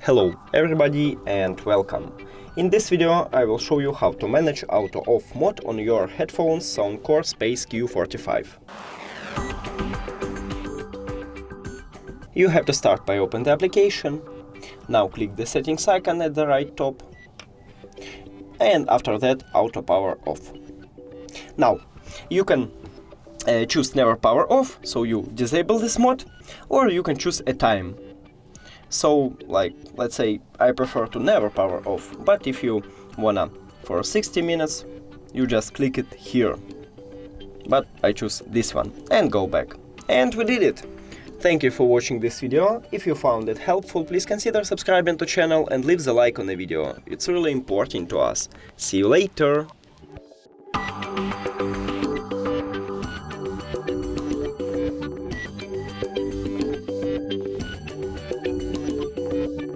Hello everybody and welcome. In this video I will show you how to manage auto off mode on your headphones SOUNDCORE Space Q45. You have to start by opening the application. Now click the settings icon at the right top. And after that auto power off. Now you can choose never power off, so you disable this mode, or you can choose a time. So, let's say I prefer to never power off, but if you wanna for 60 minutes, you just click it here. But I choose this one and go back. And we did it! Thank you for watching this video. If you found it helpful, please consider subscribing to the channel and leave the like on the video. It's really important to us. See you later!